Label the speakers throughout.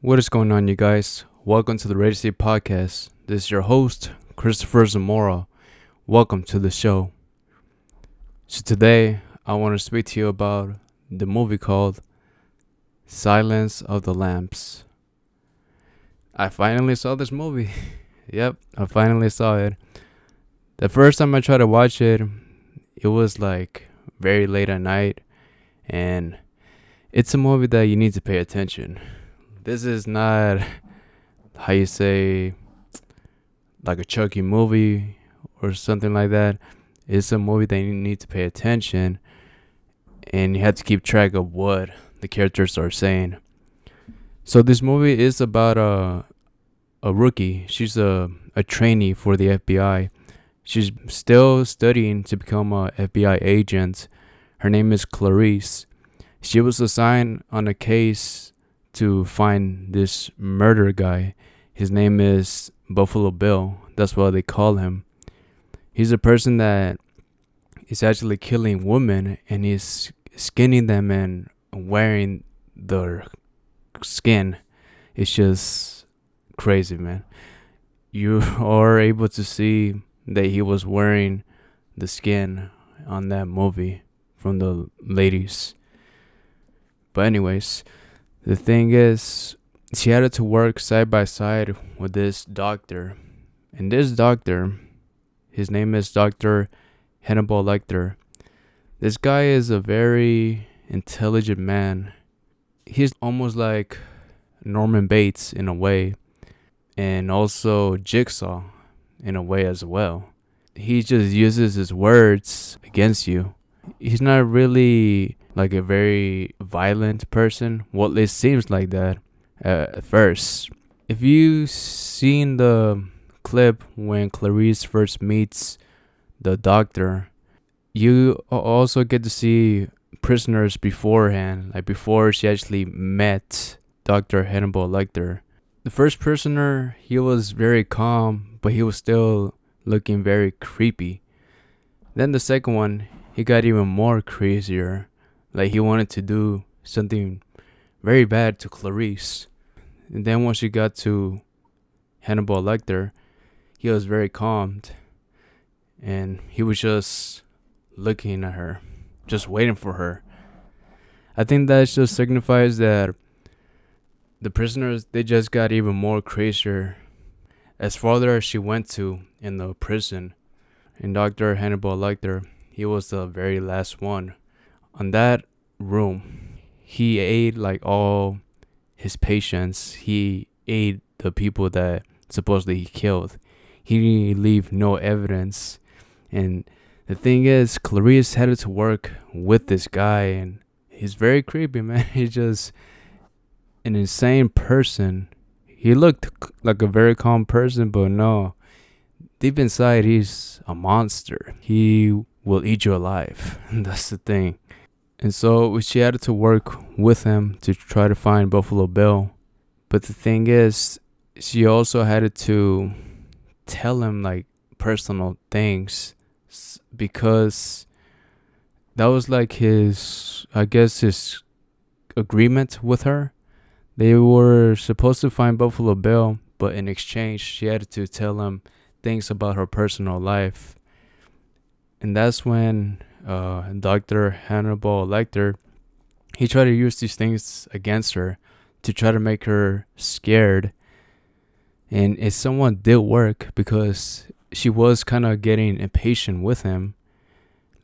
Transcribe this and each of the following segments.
Speaker 1: What is going on, you guys? Welcome to the Ready State Podcast. This is your host, Cristopher Zamora. Welcome to the show. So today, I want to speak to you about the movie called Silence of the Lambs. I finally saw this movie. Yep, I finally saw it. The first time I tried to watch it, it was like very late at night, and it's a movie that you need to pay attention. This is not how you say like a Chucky movie or something like that. It's a movie that you need to pay attention, and you have to keep track of what the characters are saying. So this movie is about a rookie. She's a trainee for the FBI. She's still studying to become a FBI agent. Her name is Cris. She was assigned on a case to find this murder guy. His name is Buffalo Bill. That's what they call him. He's a person that is actually killing women, and he's skinning them and wearing their skin. It's just crazy, man. You are able to see that he was wearing the skin on that movie from the ladies. But anyways, the thing is, she had to work side by side with this doctor. And this doctor, his name is Dr. Hannibal Lecter. This guy is a very intelligent man. He's almost like Norman Bates in a way, and also Jigsaw in a way as well. He just uses his words against you. He's not really like a very violent person. Well, it seems like that at first. If you've seen the clip when Clarice first meets the doctor, you also get to see prisoners beforehand, like before she actually met Dr. Hannibal Lecter. The first prisoner, he was very calm, but he was still looking very creepy. Then the second one, he got even more crazier. Like he wanted to do something very bad to Clarice. And then once she got to Hannibal Lecter, he was very calmed. And he was just looking at her, just waiting for her. I think that just signifies that the prisoners, they just got even more crazier as farther as she went to in the prison. And Dr. Hannibal Lecter, he was the very last one. On that room, he ate like all his patients. He ate the people that supposedly he killed. He didn't leave no evidence. And the thing is, Clarice had to work with this guy, and he's very creepy, man. He's just an insane person. He looked like a very calm person, but no. Deep inside, he's a monster. He will eat you alive. That's the thing. And so she had to work with him to try to find Buffalo Bill. But the thing is, she also had to tell him like personal things, because that was like his agreement with her. They were supposed to find Buffalo Bill, but in exchange, she had to tell him things about her personal life. And that's when Dr. Hannibal Lecter, he tried to use these things against her to try to make her scared. And it somewhat did work, because she was kind of getting impatient with him.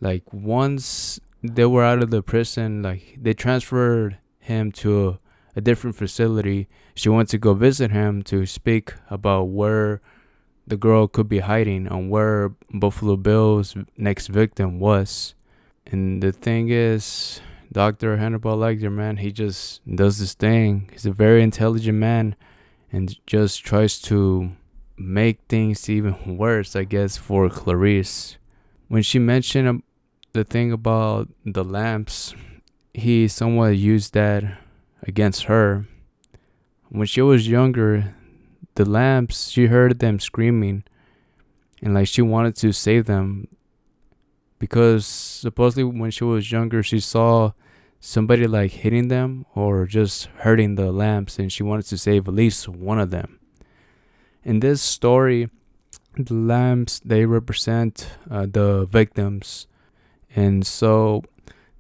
Speaker 1: Like once they were out of the prison, like they transferred him to a different facility. She went to go visit him to speak about where the girl could be hiding and where Buffalo Bill's next victim was. And the thing is, Dr. Hannibal Lecter, man, he just does this thing. He's a very intelligent man and just tries to make things even worse, I guess, for Clarice. When she mentioned the thing about the lamps, he somewhat used that against her. When she was younger, the lamps, she heard them screaming, and like she wanted to save them, because supposedly when she was younger, she saw somebody like hitting them or just hurting the lamps, and she wanted to save at least one of them. In this story, the lamps, they represent the victims. And so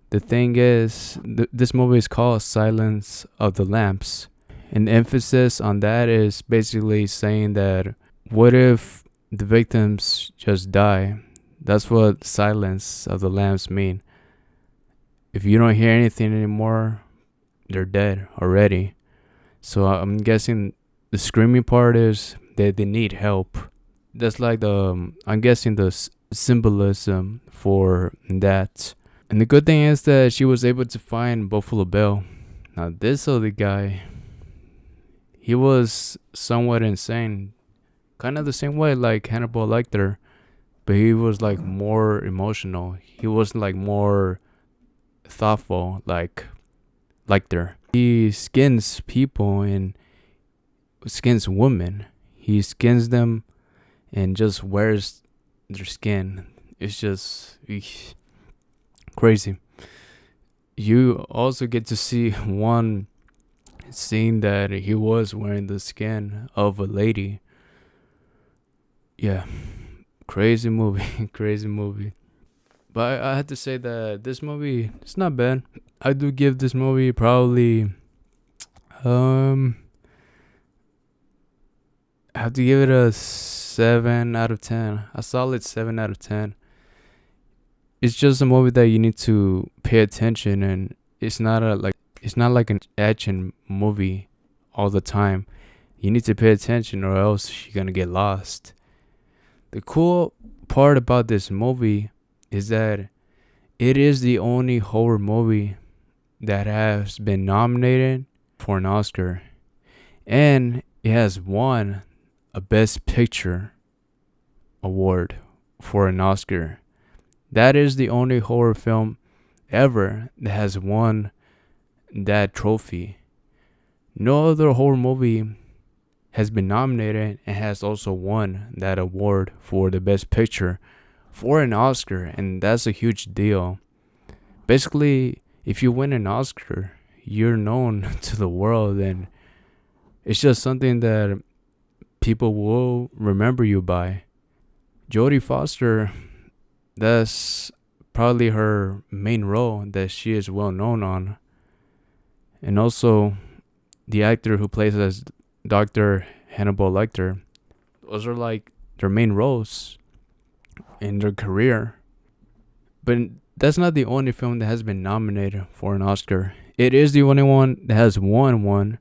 Speaker 1: the thing is, this movie is called Silence of the Lambs. An emphasis on that is basically saying that what if the victims just die? That's what Silence of the Lambs mean. If you don't hear anything anymore, they're dead already. So I'm guessing the screaming part is that they need help. That's like I'm guessing the symbolism for that. And the good thing is that she was able to find Buffalo Bill. Now this other guy, he was somewhat insane, kind of the same way like Hannibal Lecter, but he was like more emotional. He wasn't like more thoughtful like Lecter. He skins people and skins women. He skins them and just wears their skin. It's just crazy. You also get to see one scene that he was wearing the skin of a lady. Yeah, crazy movie. Crazy movie. But I had to say that this movie, it's not bad. I do give this movie probably I have to give it a 7 out of 10. A solid 7 out of 10. It's just a movie that you need to pay attention, and it's not like an action movie all the time. You need to pay attention or else you're going to get lost. The cool part about this movie is that it is the only horror movie that has been nominated for an Oscar, and it has won a Best Picture award for an Oscar. That is the only horror film ever that has won that trophy. No other horror movie has been nominated and has also won that award for the Best Picture for an Oscar, and that's a huge deal. Basically, if you win an Oscar, you're known to the world, and it's just something that people will remember you by. Jodie Foster, that's probably her main role that she is well known on. And also the actor who plays as Dr. Hannibal Lecter. Those are like their main roles in their career. But that's not the only film that has been nominated for an Oscar. It is the only one that has won one.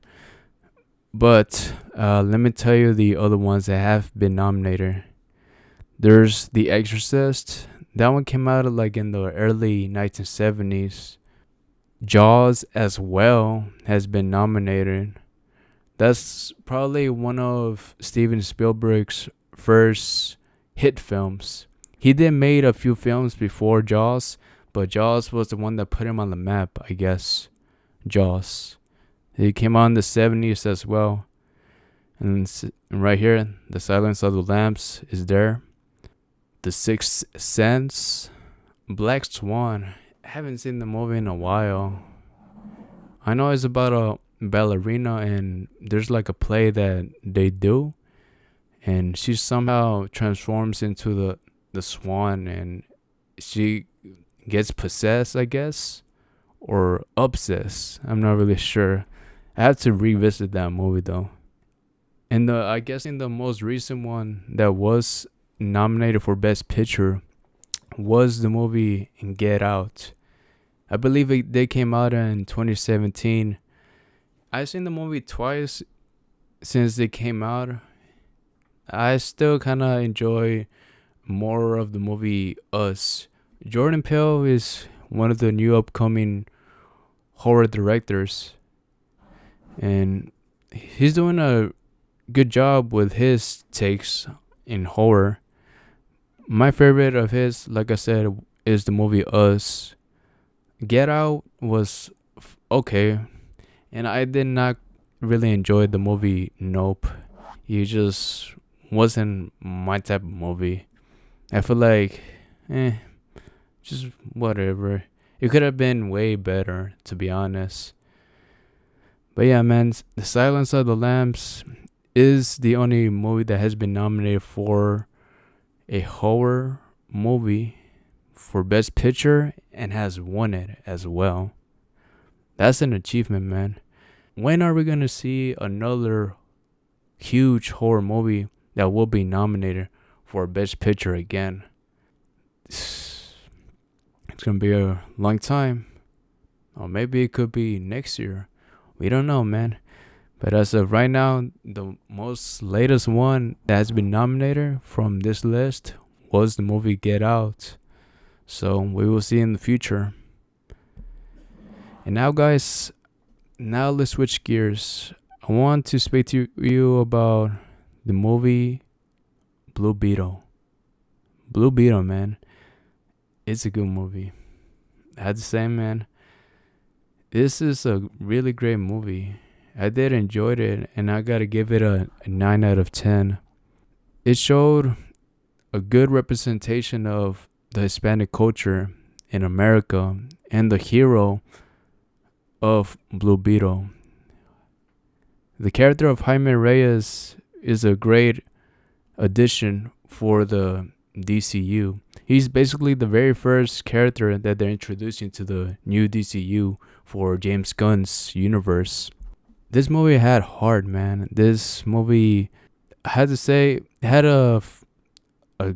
Speaker 1: But let me tell you the other ones that have been nominated. There's The Exorcist. That one came out like in the early 1970s. Jaws as well has been nominated. That's probably one of Steven Spielberg's first hit films. He did made a few films before Jaws, but Jaws was the one that put him on the map, I guess. Jaws. He came out in the 70s as well. And right here, The Silence of the Lambs is there. The Sixth Sense. Black Swan. I haven't seen the movie in a while. I know it's about a ballerina, and there's like a play that they do, and she somehow transforms into the swan, and she gets possessed, I guess, or obsessed. I'm not really sure. I have to revisit that movie though. And I guess in the most recent one that was nominated for Best Picture was the movie Get Out. I believe they came out in 2017. I've seen the movie twice since they came out. I still kind of enjoy more of the movie Us. Jordan Peele is one of the new upcoming horror directors, and he's doing a good job with his takes in horror. My favorite of his, like I said, is the movie Us. Get Out was okay, and I did not really enjoy the movie Nope. It just wasn't my type of movie. I feel like, just whatever. It could have been way better, to be honest. But yeah, man, The Silence of the Lambs is the only movie that has been nominated for a horror movie for Best Picture and has won it as well. That's an achievement, man. When are we going to see another huge horror movie that will be nominated for Best Picture again? It's going to be a long time. Or maybe it could be next year. We don't know, man. But as of right now, the most latest one that has been nominated from this list was the movie Get Out. So we will see in the future. And now, guys, let's switch gears. I want to speak to you about the movie Blue Beetle. Blue Beetle, man. It's a good movie. I had to say, man, this is a really great movie. I did enjoy it, and I gotta give it a 9 out of 10. It showed a good representation of the Hispanic culture in America and the hero of Blue Beetle. The character of Jaime Reyes is a great addition for the DCU. He's basically the very first character that they're introducing to the new DCU for James Gunn's universe. This movie had heart, man. This movie, I had to say, had a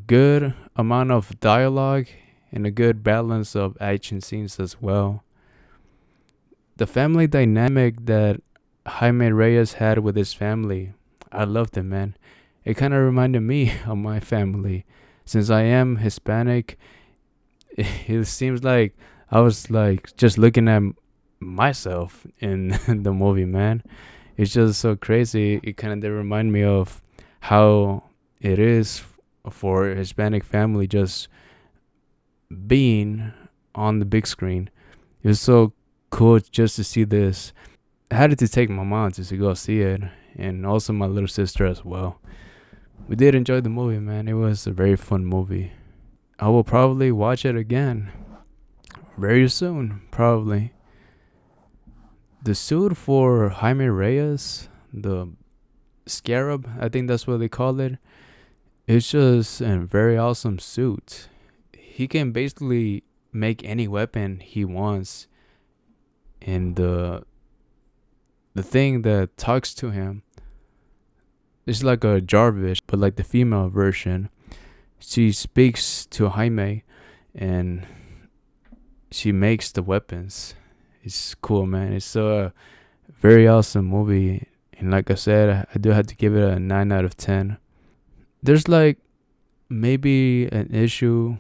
Speaker 1: good amount of dialogue and a good balance of action scenes as well. The family dynamic that Jaime Reyes had with his family, I loved it, man. It kind of reminded me of my family. Since I am Hispanic, it seems like I was like just looking at myself in the movie, man. It's just so crazy. It kind of did remind me of how it is for a Hispanic family just being on the big screen. It was so cool just to see this. I had to take my mom to go see it, and also my little sister as well. We did enjoy the movie, man. It was a very fun movie. I will probably watch it again very soon, probably. The suit for Jaime Reyes, the scarab, I think that's what they call it. It's just a very awesome suit. He can basically make any weapon he wants, and the thing that talks to him is like a Jarvis, but like the female version. She speaks to Jaime, and she makes the weapons. It's cool, man. It's a very awesome movie, and like I said, I do have to give it a 9 out of 10. There's like maybe an issue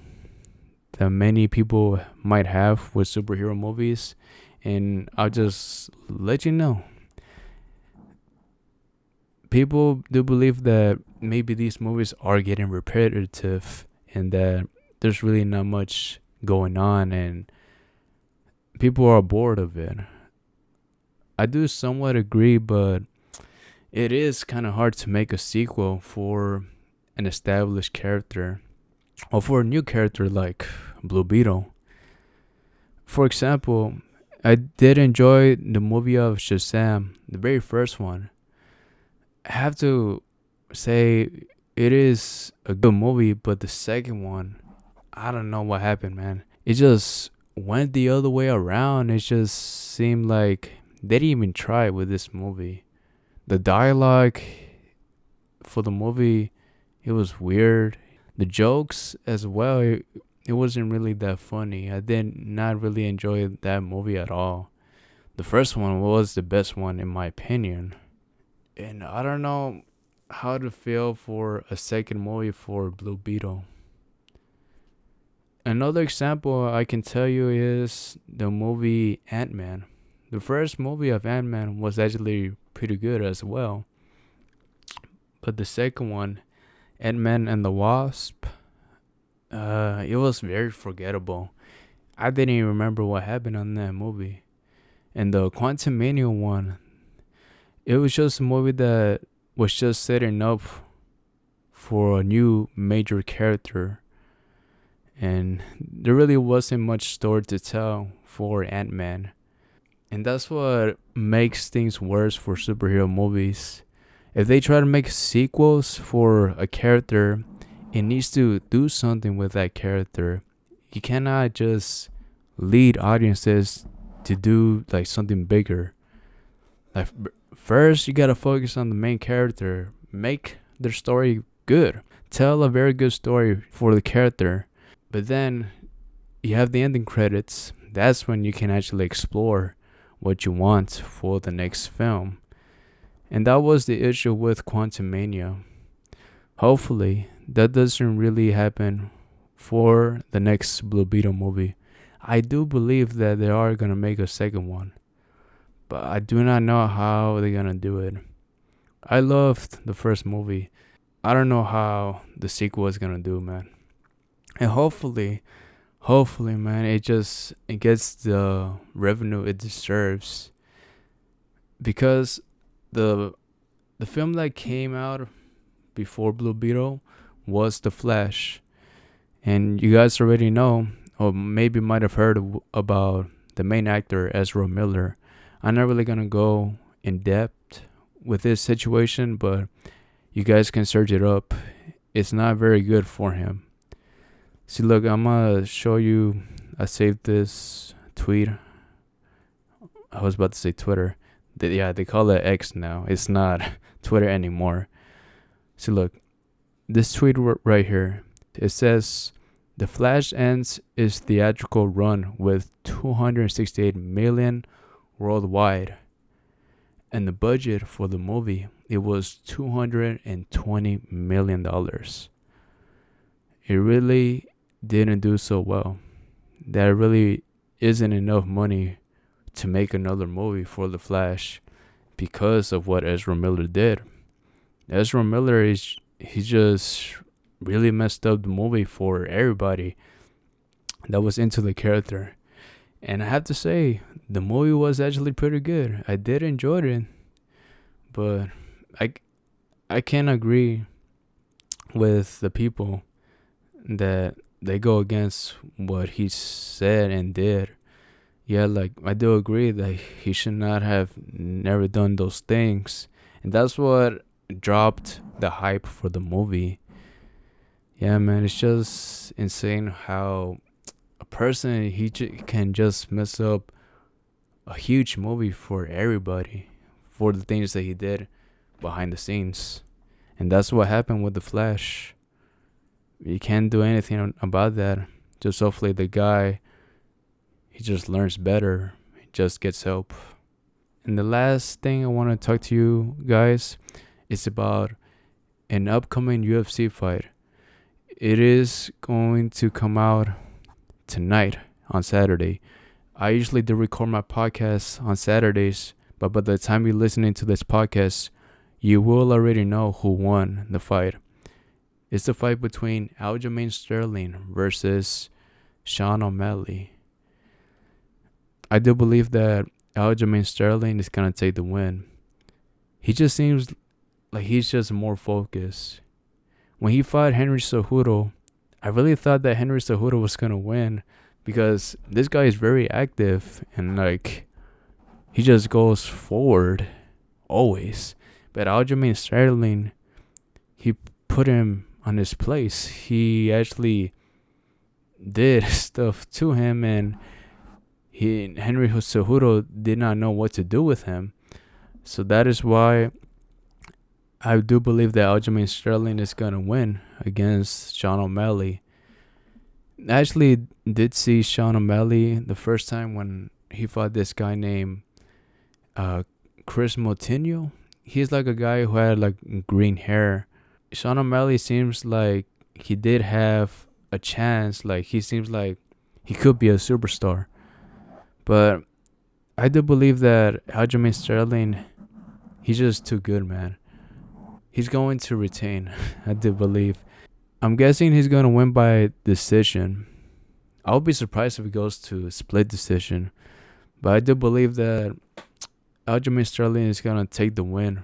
Speaker 1: that many people might have with superhero movies, and I'll just let you know. People do believe that maybe these movies are getting repetitive and that there's really not much going on and people are bored of it. I do somewhat agree, but it is kind of hard to make a sequel for an established character or for a new character like Blue Beetle. For example, I did enjoy the movie of Shazam, the very first one. I have to say it is a good movie, but the second one, I don't know what happened, man. It just went the other way around. It just seemed like they didn't even try with this movie. The dialogue for the movie, it was weird. The jokes as well, it wasn't really that funny. I did not really enjoy that movie at all. The first one was the best one in my opinion. And I don't know how to feel for a second movie for Blue Beetle. Another example I can tell you is the movie Ant-Man. The first movie of Ant-Man was actually pretty good as well. But the second one, Ant-Man and the Wasp, it was very forgettable. I didn't even remember what happened on that movie. And the Quantumania one, it was just a movie that was just setting up for a new major character. and there really wasn't much story to tell for Ant-Man. And that's what makes things worse for superhero movies. If they try to make sequels for a character, it needs to do something with that character. You cannot just lead audiences to do like something bigger. Like first, you gotta focus on the main character, make their story good, tell a very good story for the character. But then you have the ending credits. That's when you can actually explore what you want for the next film. And that was the issue with Quantumania. Hopefully, that doesn't really happen for the next Blue Beetle movie. I do believe that they are gonna make a second one, but I do not know how they're gonna do it. I loved the first movie. I don't know how the sequel is gonna do, man. And hopefully, man, it gets the revenue it deserves, because the film that came out before Blue Beetle was The Flash, and you guys already know, or maybe might have heard about the main actor Ezra Miller. I'm not really gonna go in depth with this situation, but you guys can search it up. It's not very good for him. See, look, I'm gonna show you. I saved this tweet. I was about to say Twitter. They call it X now. It's not Twitter anymore. See, look, this tweet right here. It says, "The Flash ends its theatrical run with 268 million worldwide, and the budget for the movie, it was $220 million. It really didn't do so well. There really isn't enough money to make another movie for The Flash because of what Ezra Miller did. Ezra Miller he just really messed up the movie for everybody that was into the character. And I have to say, the movie was actually pretty good. I did enjoy it, but I can't agree with the people that they go against what he said and did. Yeah, like, I do agree that he should not have never done those things, and that's what dropped the hype for the movie. Yeah, man, it's just insane how a person can just mess up a huge movie for everybody for the things that he did behind the scenes. And that's what happened with The Flash. You can't do anything about that. Just hopefully the guy, he just learns better. He just gets help. And the last thing I want to talk to you guys is about an upcoming UFC fight. It is going to come out tonight on Saturday. I usually do record my podcast on Saturdays, but by the time you're listening to this podcast, you will already know who won the fight. It's the fight between Aljamain Sterling versus Sean O'Malley. I do believe that Aljamain Sterling is going to take the win. He just seems like he's just more focused. When he fought Henry Cejudo, I really thought that Henry Cejudo was going to win, because this guy is very active and like he just goes forward always. But Aljamain Sterling, he put him on his place. He actually did stuff to him, and Henry Cejudo did not know what to do with him. So that is why I do believe that Aljamain Sterling is going to win against Sean O'Malley. I actually did see Sean O'Malley the first time when he fought this guy named Chris Moutinho. He's like a guy who had like green hair. Sean O'Malley seems like he did have a chance. Like, he seems like he could be a superstar. But I do believe that Aljamain Sterling, he's just too good, man. He's going to retain. I do believe. I'm guessing he's going to win by decision. I'll be surprised if it goes to split decision. But I do believe that Aljamain Sterling is going to take the win.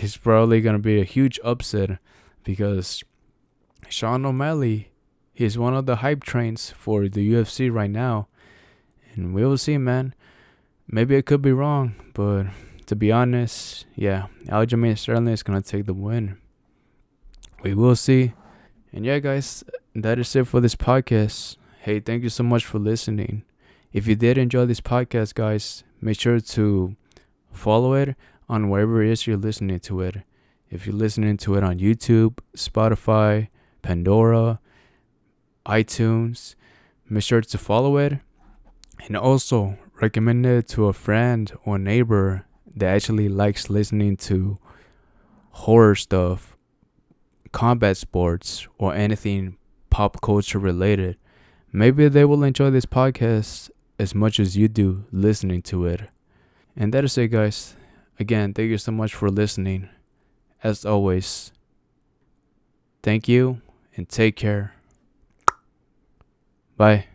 Speaker 1: It's probably going to be a huge upset, because Sean O'Malley, He's one of the hype trains for the UFC right now. And we will see, man. Maybe I could be wrong, but to be honest, yeah, Aljamain Sterling is going to take the win. We will see. And yeah, guys, that is it for this podcast. Hey, thank you so much for listening. If you did enjoy this podcast, guys, make sure to follow it on wherever it is you're listening to it. If you're listening to it on YouTube, Spotify, Pandora, iTunes, make sure to follow it. And also recommend it to a friend or neighbor that actually likes listening to horror stuff, combat sports, or anything pop culture related. Maybe they will enjoy this podcast as much as you do listening to it. And that is it, guys. Again, thank you so much for listening. As always, thank you and take care. Bye.